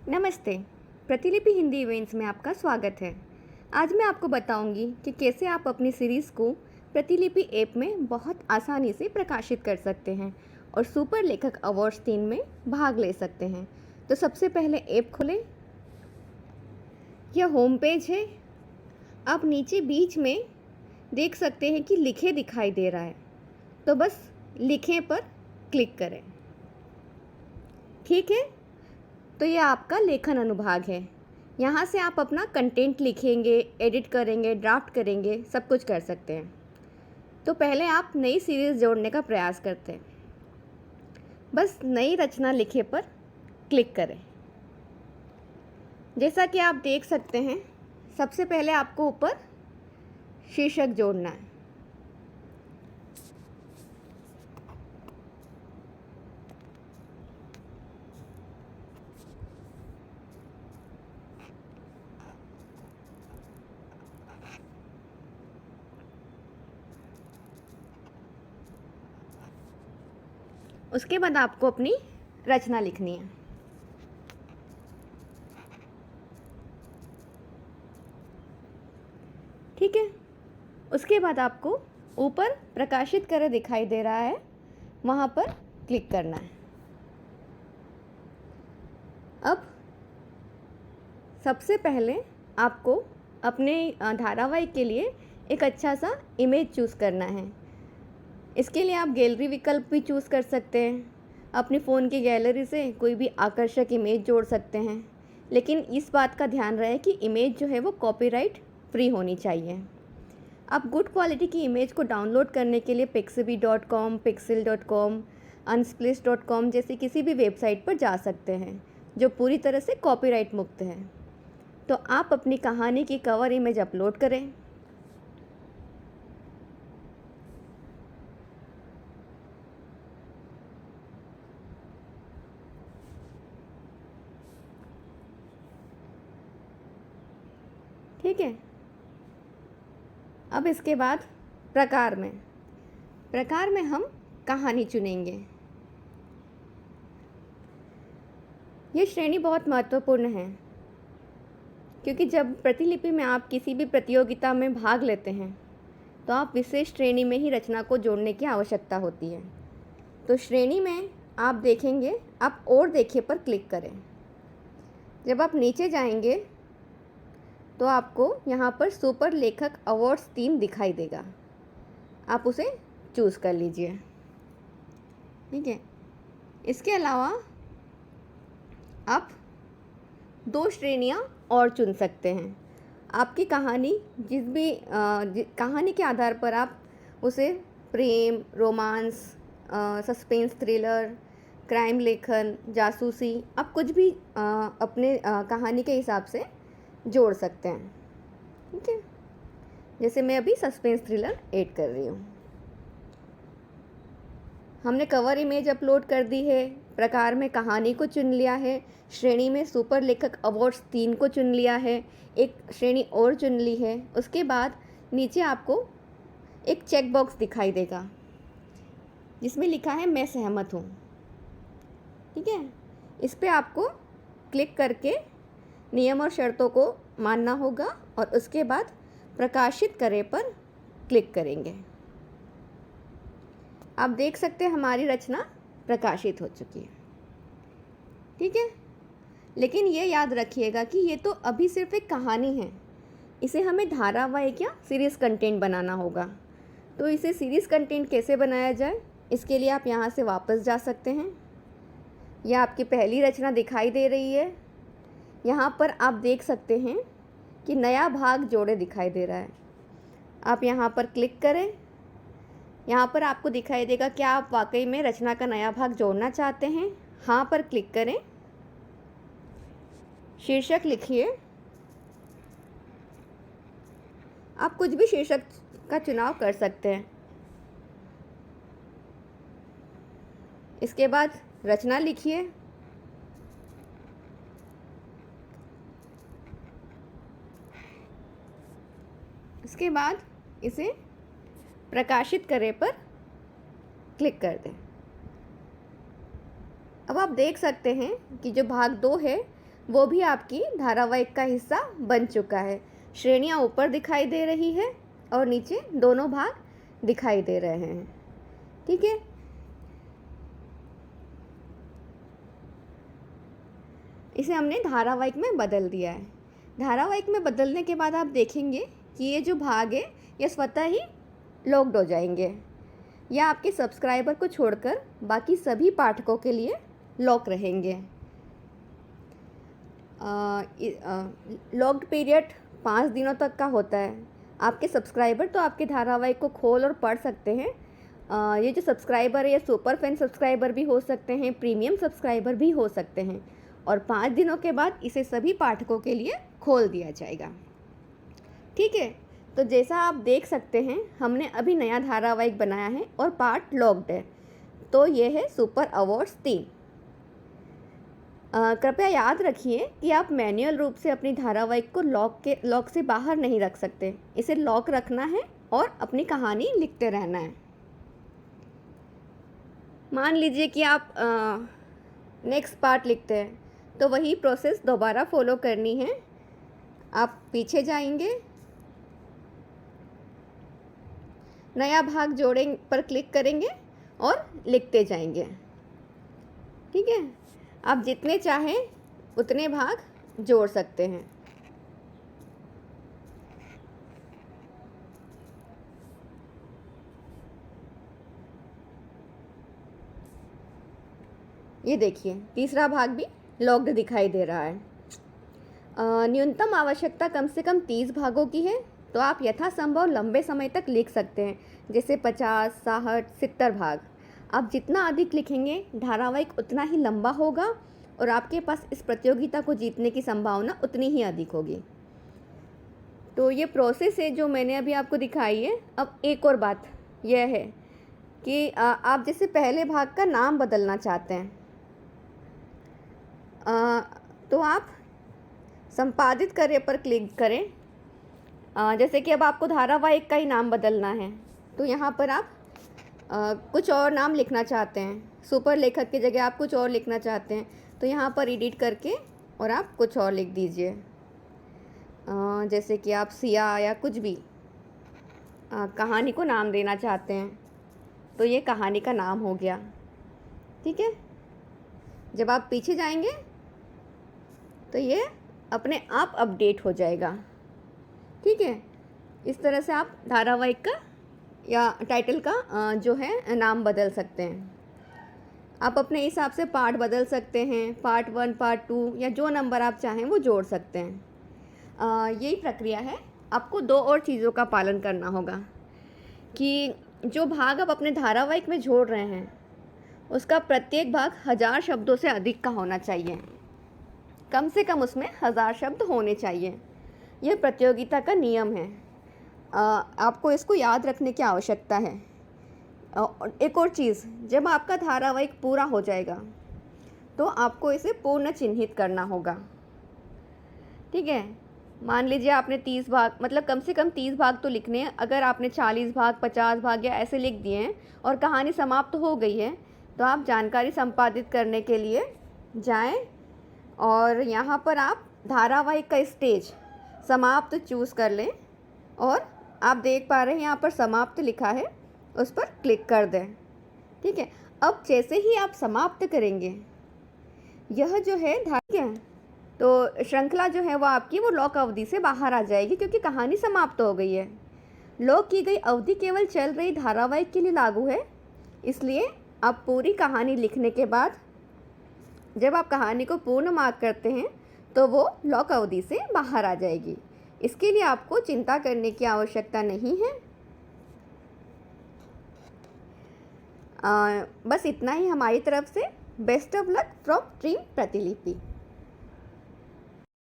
नमस्ते। प्रतिलिपि हिंदी इवेंट्स में आपका स्वागत है। आज मैं आपको बताऊंगी कि कैसे आप अपनी सीरीज़ को प्रतिलिपि ऐप में बहुत आसानी से प्रकाशित कर सकते हैं और सुपर लेखक अवार्ड्स 3 में भाग ले सकते हैं। तो सबसे पहले ऐप खोलें। यह होम पेज है। आप नीचे बीच में देख सकते हैं कि लिखे दिखाई दे रहा है, तो बस लिखें पर क्लिक करें। ठीक है, तो ये आपका लेखन अनुभाग है। यहाँ से आप अपना कंटेंट लिखेंगे, एडिट करेंगे, ड्राफ्ट करेंगे, सब कुछ कर सकते हैं। तो पहले आप नई सीरीज़ जोड़ने का प्रयास करते हैं। बस नई रचना लिखे पर क्लिक करें। जैसा कि आप देख सकते हैं, सबसे पहले आपको ऊपर शीर्षक जोड़ना है। उसके बाद आपको अपनी रचना लिखनी है। ठीक है, उसके बाद आपको ऊपर प्रकाशित करे दिखाई दे रहा है, वहाँ पर क्लिक करना है। अब सबसे पहले आपको अपने धारावाहिक के लिए एक अच्छा सा इमेज चूज़ करना है। इसके लिए आप गैलरी विकल्प भी चूज़ कर सकते हैं। अपने फ़ोन की गैलरी से कोई भी आकर्षक इमेज जोड़ सकते हैं, लेकिन इस बात का ध्यान रहे कि इमेज जो है वो कॉपीराइट फ्री होनी चाहिए। आप गुड क्वालिटी की इमेज को डाउनलोड करने के लिए pixabay.com, pixel.com, unsplish.com जैसी किसी भी वेबसाइट पर जा सकते हैं जो पूरी तरह से कॉपीराइट मुक्त है। तो आप अपनी कहानी की कवर इमेज अपलोड करें। ठीक है, अब इसके बाद प्रकार में हम कहानी चुनेंगे। ये श्रेणी बहुत महत्वपूर्ण है, क्योंकि जब प्रतिलिपि में आप किसी भी प्रतियोगिता में भाग लेते हैं तो आप विशेष श्रेणी में ही रचना को जोड़ने की आवश्यकता होती है। तो श्रेणी में आप देखेंगे, आप और देखिए पर क्लिक करें। जब आप नीचे जाएंगे तो आपको यहाँ पर सुपर लेखक अवार्ड्स 3 दिखाई देगा। आप उसे चूज़ कर लीजिए। ठीक है, इसके अलावा आप 2 श्रेणियाँ और चुन सकते हैं। आपकी कहानी कहानी के आधार पर आप उसे प्रेम, रोमांस, सस्पेंस, थ्रिलर, क्राइम लेखन, जासूसी, आप कुछ भी अपने कहानी के हिसाब से जोड़ सकते हैं। ठीक है, जैसे मैं अभी सस्पेंस थ्रिलर ऐड कर रही हूँ। हमने कवर इमेज अपलोड कर दी है, प्रकार में कहानी को चुन लिया है, श्रेणी में सुपर लेखक अवार्ड्स 3 को चुन लिया है, एक श्रेणी और चुन ली है। उसके बाद नीचे आपको एक चेक बॉक्स दिखाई देगा जिसमें लिखा है मैं सहमत हूँ। ठीक है, इस पे आपको क्लिक करके नियम और शर्तों को मानना होगा और उसके बाद प्रकाशित करें पर क्लिक करेंगे। आप देख सकते हैं हमारी रचना प्रकाशित हो चुकी है। ठीक है, लेकिन ये याद रखिएगा कि ये तो अभी सिर्फ एक कहानी है, इसे हमें धारावाहिक या सीरीज़ कंटेंट बनाना होगा। तो इसे सीरीज़ कंटेंट कैसे बनाया जाए, इसके लिए आप यहाँ से वापस जा सकते हैं। यह आपकी पहली रचना दिखाई दे रही है। यहाँ पर आप देख सकते हैं कि नया भाग जोड़े दिखाई दे रहा है। आप यहाँ पर क्लिक करें। यहाँ पर आपको दिखाई देगा क्या आप वाकई में रचना का नया भाग जोड़ना चाहते हैं। हाँ पर क्लिक करें। शीर्षक लिखिए। आप कुछ भी शीर्षक का चुनाव कर सकते हैं। इसके बाद रचना लिखिए। इसके बाद इसे प्रकाशित करें पर क्लिक कर दें। अब आप देख सकते हैं कि जो भाग 2 है वो भी आपकी धारावाहिक का हिस्सा बन चुका है। श्रेणियाँ ऊपर दिखाई दे रही है और नीचे दोनों भाग दिखाई दे रहे हैं। ठीक है, इसे हमने धारावाहिक में बदल दिया है। धारावाहिक में बदलने के बाद आप देखेंगे कि ये जो भाग है ये स्वतः ही लॉक्ड हो जाएंगे, या आपके सब्सक्राइबर को छोड़कर बाकी सभी पाठकों के लिए लॉक रहेंगे। लॉक्ड पीरियड 5 दिनों तक का होता है। आपके सब्सक्राइबर तो आपके धारावाहिक को खोल और पढ़ सकते हैं। ये जो सब्सक्राइबर है ये सुपर फैन सब्सक्राइबर भी हो सकते हैं, प्रीमियम सब्सक्राइबर भी हो सकते हैं, और 5 दिनों के बाद इसे सभी पाठकों के लिए खोल दिया जाएगा। ठीक है, तो जैसा आप देख सकते हैं हमने अभी नया धारावाहिक बनाया है और पार्ट लॉक्ड है। तो ये है सुपर अवार्ड्स 3। कृपया याद रखिए कि आप मैन्युअल रूप से अपनी धारावाहिक को लॉक से बाहर नहीं रख सकते। इसे लॉक रखना है और अपनी कहानी लिखते रहना है। मान लीजिए कि आप नेक्स्ट पार्ट लिखते हैं, तो वही प्रोसेस दोबारा फॉलो करनी है। आप पीछे जाएंगे, नया भाग जोड़ें पर क्लिक करेंगे और लिखते जाएंगे। ठीक है, आप जितने चाहें उतने भाग जोड़ सकते हैं। ये देखिए तीसरा भाग भी लॉक्ड दिखाई दे रहा है। न्यूनतम आवश्यकता कम से कम 30 भागों की है, तो आप यथासंभव लंबे समय तक लिख सकते हैं, जैसे 50, 60, 70 भाग। आप जितना अधिक लिखेंगे धारावाहिक उतना ही लंबा होगा और आपके पास इस प्रतियोगिता को जीतने की संभावना उतनी ही अधिक होगी। तो ये प्रोसेस है जो मैंने अभी आपको दिखाई है। अब एक और बात यह है कि आप जैसे पहले भाग का नाम बदलना चाहते हैं, तो आप संपादित करें पर क्लिक करें। जैसे कि अब आपको धारावाहिक का ही नाम बदलना है, तो यहाँ पर आप कुछ और नाम लिखना चाहते हैं, सुपर लेखक की जगह आप कुछ और लिखना चाहते हैं, तो यहाँ पर एडिट करके और आप कुछ और लिख दीजिए। जैसे कि आप सिया या कुछ भी कहानी को नाम देना चाहते हैं, तो ये कहानी का नाम हो गया। ठीक है, जब आप पीछे जाएंगे तो ये अपने आप अपडेट हो जाएगा। ठीक है, इस तरह से आप धारावाहिक का या टाइटल का जो है नाम बदल सकते हैं। आप अपने हिसाब से पार्ट बदल सकते हैं, पार्ट 1, पार्ट 2 या जो नंबर आप चाहें वो जोड़ सकते हैं। यही प्रक्रिया है। आपको 2 और चीज़ों का पालन करना होगा कि जो भाग आप अपने धारावाहिक में जोड़ रहे हैं उसका प्रत्येक भाग 1000 शब्दों से अधिक का होना चाहिए। कम से कम उसमें 1000 शब्द होने चाहिए। यह प्रतियोगिता का नियम है। आपको इसको याद रखने की आवश्यकता है। एक और चीज़, जब आपका धारावाहिक पूरा हो जाएगा तो आपको इसे पूर्ण चिन्हित करना होगा। ठीक है, मान लीजिए आपने 30 भाग, मतलब कम से कम 30 भाग तो लिखने हैं। अगर आपने 40 भाग, 50 भाग या ऐसे लिख दिए हैं और कहानी समाप्त हो गई है, तो आप जानकारी संपादित करने के लिए जाएं और यहाँ पर आप धारावाहिक का स्टेज समाप्त चूज़ कर लें और आप देख पा रहे हैं यहाँ पर समाप्त लिखा है, उस पर क्लिक कर दें। ठीक है, अब जैसे ही आप समाप्त करेंगे यह जो है ठीक है, तो श्रृंखला जो है वो आपकी वो लॉक अवधि से बाहर आ जाएगी, क्योंकि कहानी समाप्त हो गई है। लॉक की गई अवधि केवल चल रही धारावाहिक के लिए लागू है, इसलिए आप पूरी कहानी लिखने के बाद जब आप कहानी को पूर्ण मार्क करते हैं तो वो लॉक अवधि से बाहर आ जाएगी। इसके लिए आपको चिंता करने की आवश्यकता नहीं है। बस इतना ही हमारी तरफ से। Best of luck from team प्रतिलिपि।